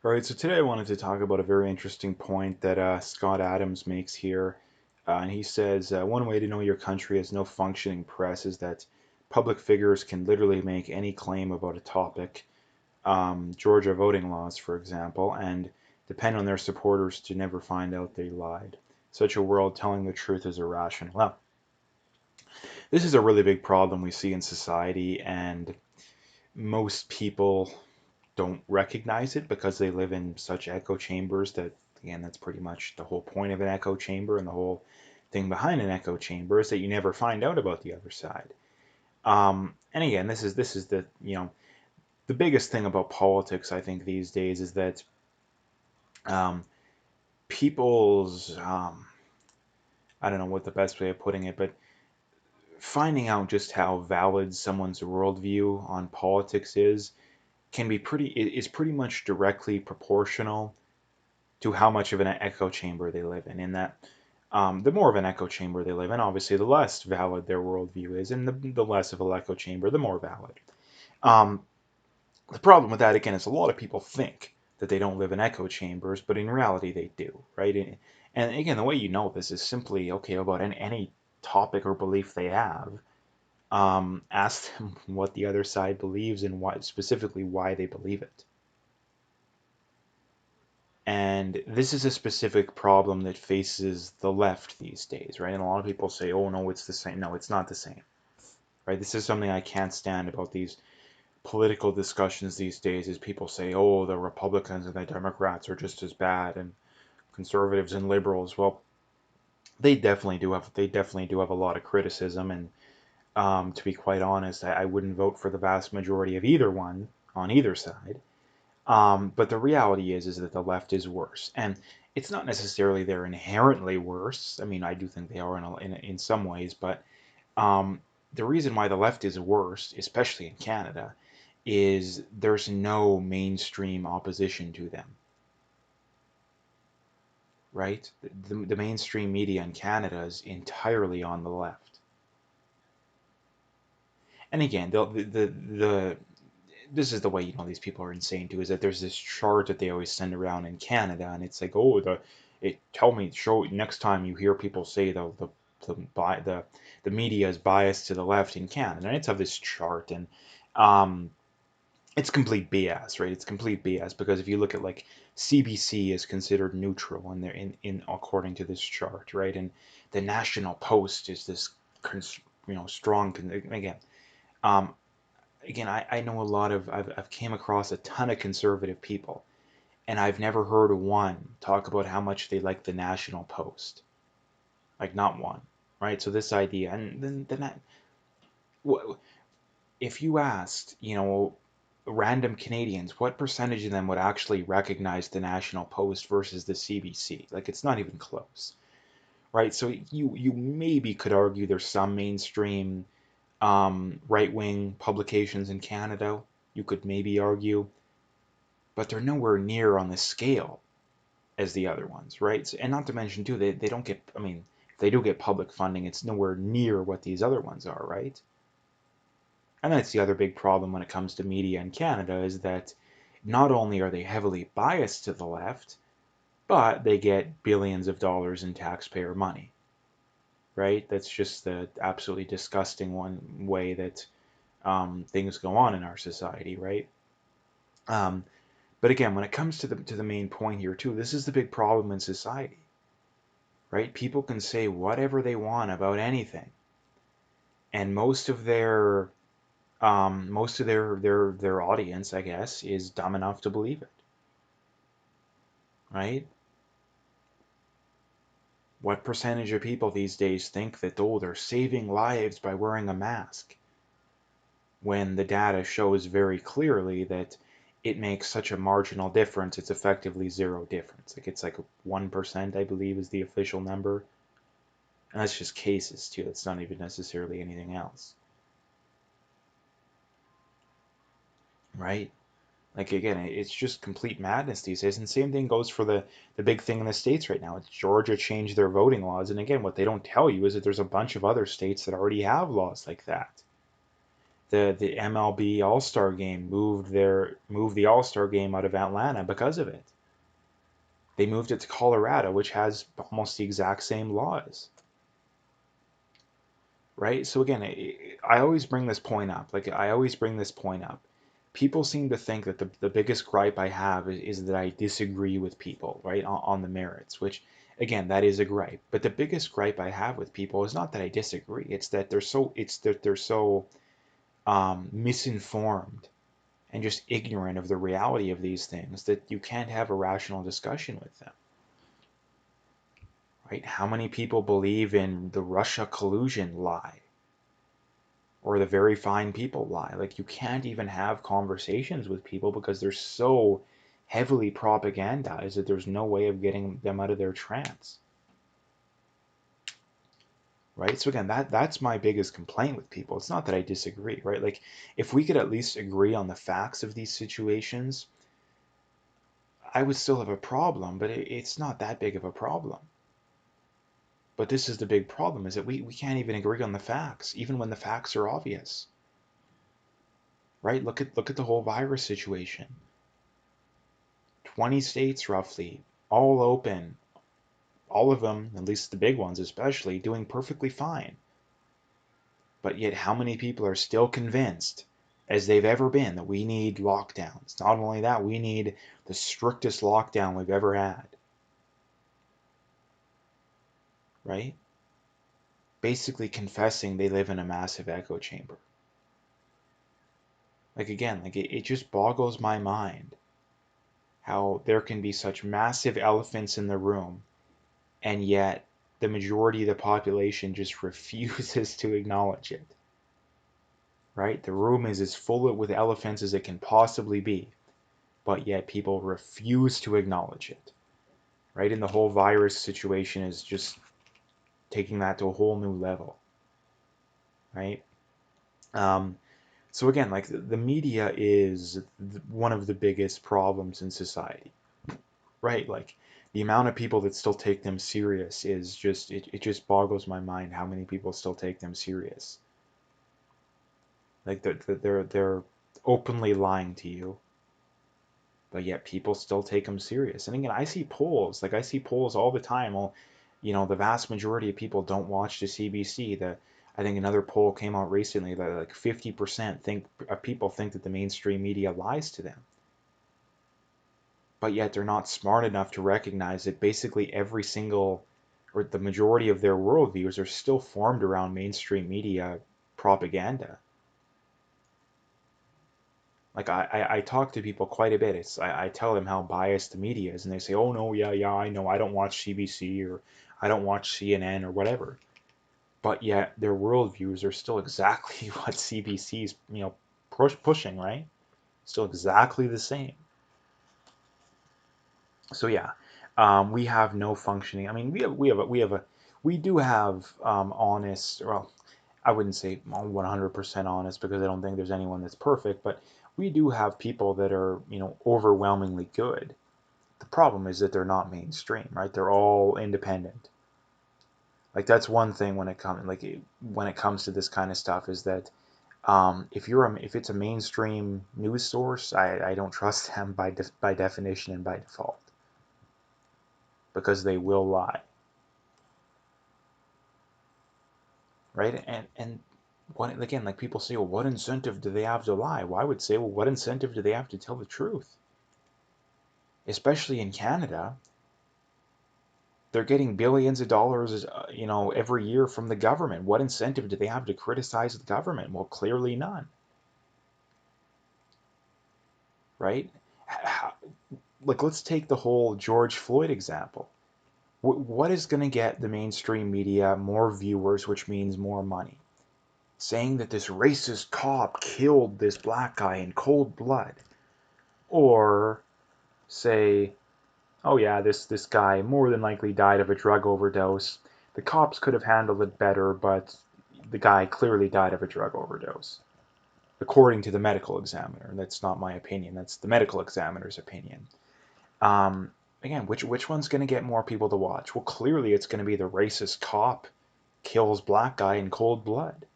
All right, so today I wanted to talk about a very interesting point that Scott Adams makes here. And he says one way to know your country has no functioning press is that public figures can literally make any claim about a topic, Georgia voting laws, for example, and depend on their supporters to never find out they lied. Such a world telling the truth is irrational. Well, this is a really big problem we see in society, and most people don't recognize it because they live in such echo chambers that, again, that's pretty much the whole point of an echo chamber, and the whole thing behind an echo chamber is that you never find out about the other side. And again, this is the biggest thing about politics, I think, these days is that um, people's I don't know what the best way of putting it, but finding out just how valid someone's worldview on politics is pretty much directly proportional to how much of an echo chamber they live in. In that, the more of an echo chamber they live in, obviously, the less valid their worldview is, and the less of an echo chamber, the more valid. Um, the problem with that, again, is a lot of people think that they don't live in echo chambers, but in reality, they do, right? And again, the way you know this is simply okay about any topic or belief they have. Ask them what the other side believes and why, specifically why they believe it. And this is a specific problem that faces the left these days, right? And a lot of people say, oh, no, it's the same. No, it's not the same, right? This is something I can't stand about these political discussions these days is people say, oh, the Republicans and the Democrats are just as bad and conservatives and liberals. Well, they definitely do have a lot of criticism. And to be quite honest, I wouldn't vote for the vast majority of either one on either side. But the reality is that the left is worse, and it's not necessarily they're inherently worse. I mean, I do think they are in some ways, but um, the reason why the left is worse, especially in Canada, is there's no mainstream opposition to them, right? The mainstream media in Canada is entirely on the left, and again, the this is the way these people are insane too, is that there's this chart that they always send around in Canada, and it's like, oh, show next time you hear people say the the media is biased to the left in Canada, and it's of this chart, and um it's complete BS, right? It's complete BS because if you look at, like, CBC is considered neutral, and they're in according to this chart, right? And the National Post is this strong, again, um I know a lot of I've came across a ton of conservative people, and I've never heard one talk about how much they like the National Post. Like, not one, right? So this idea, and then that, if you asked, random Canadians, what percentage of them would actually recognize the National Post versus the CBC? Like, it's not even close, right? So you maybe could argue there's some mainstream right wing publications in Canada. You could maybe argue, but they're nowhere near on the scale as the other ones, right? So, and not to mention too, they don't get. I mean, if they do get public funding, it's nowhere near what these other ones are, right? And that's the other big problem when it comes to media in Canada, is that not only are they heavily biased to the left, but they get billions of dollars in taxpayer money, right? That's just the absolutely disgusting one way that things go on in our society, right? Um, but again, when it comes to the main point here too, this is the big problem in society, right? People can say whatever they want about anything, and most of their audience, I guess, is dumb enough to believe it, right? What percentage of people these days think that, oh, they're saving lives by wearing a mask, when the data shows very clearly that it makes such a marginal difference, it's effectively zero difference. Like, it's like 1%, I believe, is the official number. And that's just cases too. It's not even necessarily anything else, right? Like, again, it's just complete madness these days. And same thing goes for the big thing in the states right now. It's Georgia changed their voting laws, and again, what they don't tell you is that there's a bunch of other states that already have laws like that. The MLB All-Star game moved the All-Star game out of Atlanta because of it. They moved it to Colorado, which has almost the exact same laws. Right? So again, I always bring this point up. Like I always bring this point up. People seem to think that the biggest gripe I have is that I disagree with people, right, on the merits, which again, that is a gripe. But the biggest gripe I have with people is not that I disagree. It's that they're so misinformed and just ignorant of the reality of these things that you can't have a rational discussion with them. Right? How many people believe in the Russia collusion lie? Or the very fine people lie. Like you can't even have conversations with people because they're so heavily propagandized that there's no way of getting them out of their trance. Right? So again, that's my biggest complaint with people. It's not that I disagree, right? Like if we could at least agree on the facts of these situations, I would still have a problem, but it's not that big of a problem. But this is the big problem, is that we can't even agree on the facts, even when the facts are obvious. Right? Look at the whole virus situation. 20 states roughly, all open, all of them, at least the big ones especially, doing perfectly fine. But yet how many people are still convinced, as they've ever been, that we need lockdowns? Not only that, we need the strictest lockdown we've ever had. Right? Basically confessing they live in a massive echo chamber. Like again, like it just boggles my mind how there can be such massive elephants in the room, and yet the majority of the population just refuses to acknowledge it. Right? The room is as full with elephants as it can possibly be, but yet people refuse to acknowledge it. Right? And the whole virus situation is just taking that to a whole new level. Right? Um, so again, like the media is one of the biggest problems in society. Right? Like the amount of people that still take them serious is just it just boggles my mind how many people still take them serious. Like they're openly lying to you, but yet people still take them serious. And again, I see polls all the time. Well, the vast majority of people don't watch the CBC. I think another poll came out recently that like 50% people think that the mainstream media lies to them. But yet they're not smart enough to recognize that basically every single, or the majority of their worldviews are still formed around mainstream media propaganda. Like I talk to people quite a bit. I tell them how biased the media is, and they say, "Oh no, yeah, I know. I don't watch CBC or I don't watch CNN or whatever." But yet their worldviews are still exactly what CBC's pushing, right? Still exactly the same. So yeah, we have no functioning. I mean, we do have honest. Well, I wouldn't say 100% honest because I don't think there's anyone that's perfect, but we do have people that are overwhelmingly good. The problem is that they're not mainstream, right? They're all independent. Like that's one thing when it comes to this kind of stuff is that if it's a mainstream news source, I don't trust them by definition and by default because they will lie, right? And what again, like people say, well, what incentive do they have to lie? Well, I would say, well, what incentive do they have to tell the truth? Especially in Canada, they're getting billions of dollars, every year from the government. What incentive do they have to criticize the government? Well, clearly none, right? Like, let's take the whole George Floyd example. What is going to get the mainstream media more viewers, which means more money? Saying that this racist cop killed this black guy in cold blood, or say, oh yeah, this guy more than likely died of a drug overdose. The cops could have handled it better, but the guy clearly died of a drug overdose, according to the medical examiner. That's not my opinion. That's the medical examiner's opinion. Again, which one's going to get more people to watch? Well, clearly it's going to be the racist cop kills black guy in cold blood.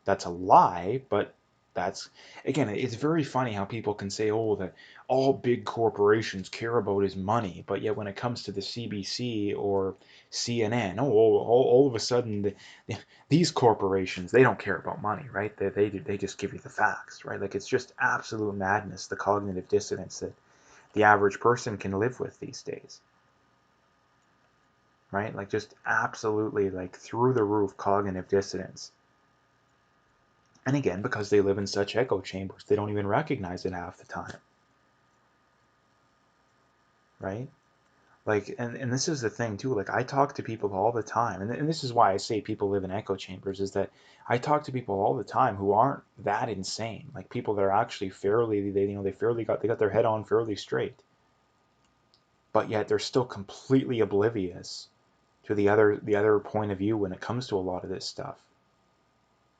That's a lie, but That's, again, it's very funny how people can say, oh, that all big corporations care about is money, but yet when it comes to the CBC or CNN, all of a sudden these corporations, they don't care about money, right? They just give you the facts, right? Like, it's just absolute madness, the cognitive dissonance that the average person can live with these days, right? Like, just absolutely, like, through the roof cognitive dissonance. And again, because they live in such echo chambers, they don't even recognize it half the time, right? Like, and this is the thing too, like, I talk to people all the time, and this is why I say people live in echo chambers, is that I talk to people all the time who aren't that insane, like people that are actually fairly, they got their head on fairly straight, but yet they're still completely oblivious to the other point of view when it comes to a lot of this stuff.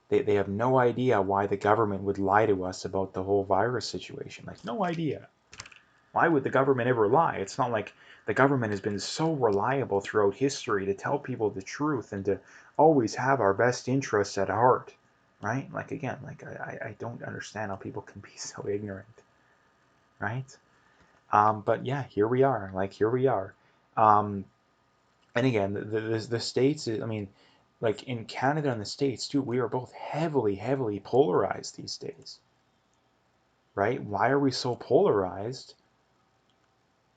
They have no idea why the government would lie to us about the whole virus situation. Like, no idea. Why would the government ever lie? It's not like the government has been so reliable throughout history to tell people the truth and to always have our best interests at heart, right? Like, again, like, I don't understand how people can be so ignorant, right? But yeah, here we are. Like, here we are. Um, and again, the states, I mean, like in Canada and the States too, we are both heavily, heavily polarized these days, right? Why are we so polarized?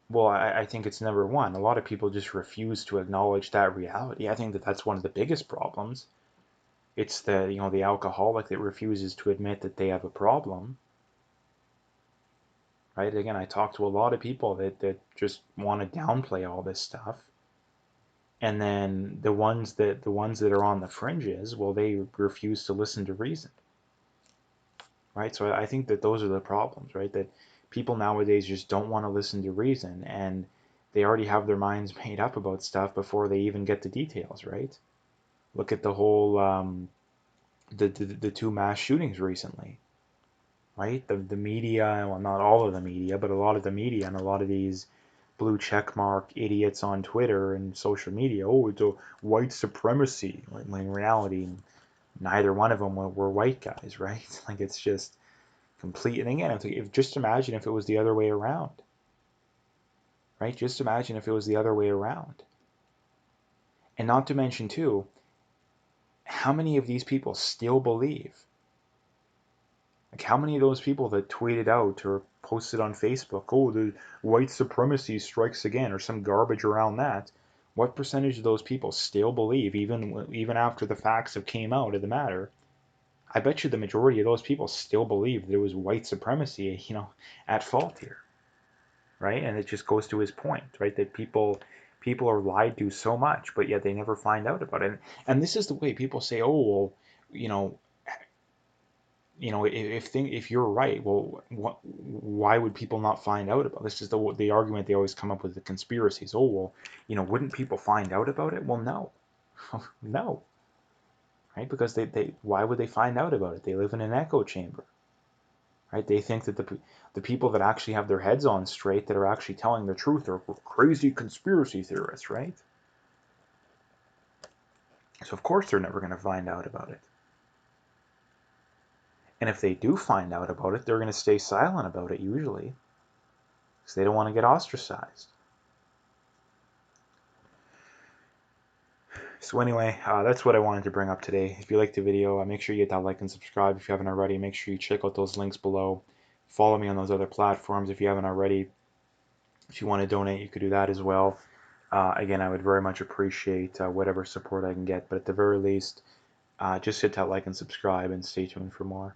Well, I think it's number one. A lot of people just refuse to acknowledge that reality. I think that that's one of the biggest problems. It's the alcoholic that refuses to admit that they have a problem, right? Again, I talk to a lot of people that just want to downplay all this stuff. And then the ones that are on the fringes, well, they refuse to listen to reason, right? So I think that those are the problems, right? That people nowadays just don't want to listen to reason, and they already have their minds made up about stuff before they even get the details, right? Look at the whole the two mass shootings recently, right? The media, well, not all of the media, but a lot of the media and a lot of these blue checkmark idiots on Twitter and social media. Oh, it's a white supremacy. When in reality, neither one of them were white guys, right? Like, it's just complete. And again, if just imagine if it was the other way around, right? Just imagine if it was the other way around. And not to mention too, how many of these people still believe? Like, how many of those people that tweeted out or posted on Facebook, oh, the white supremacy strikes again, or some garbage around that? What percentage of those people still believe, even after the facts have came out of the matter? I bet you the majority of those people still believe that it was white supremacy, at fault here, right? And it just goes to his point, right? That people are lied to so much, but yet they never find out about it. And this is the way people say, oh, well, you know, if you're right, well, why would people not find out about this? Is the argument they always come up with, the conspiracies. Oh, well, wouldn't people find out about it? Well, no, no, right? Because they why would they find out about it? They live in an echo chamber, right? They think that the people that actually have their heads on straight, that are actually telling the truth, are crazy conspiracy theorists, right? So of course they're never going to find out about it. And if they do find out about it, they're going to stay silent about it usually, because they don't want to get ostracized. So anyway, that's what I wanted to bring up today. If you liked the video, make sure you hit that like and subscribe if you haven't already. Make sure you check out those links below. Follow me on those other platforms if you haven't already. If you want to donate, you could do that as well. Again, I would very much appreciate whatever support I can get. But at the very least, just hit that like and subscribe and stay tuned for more.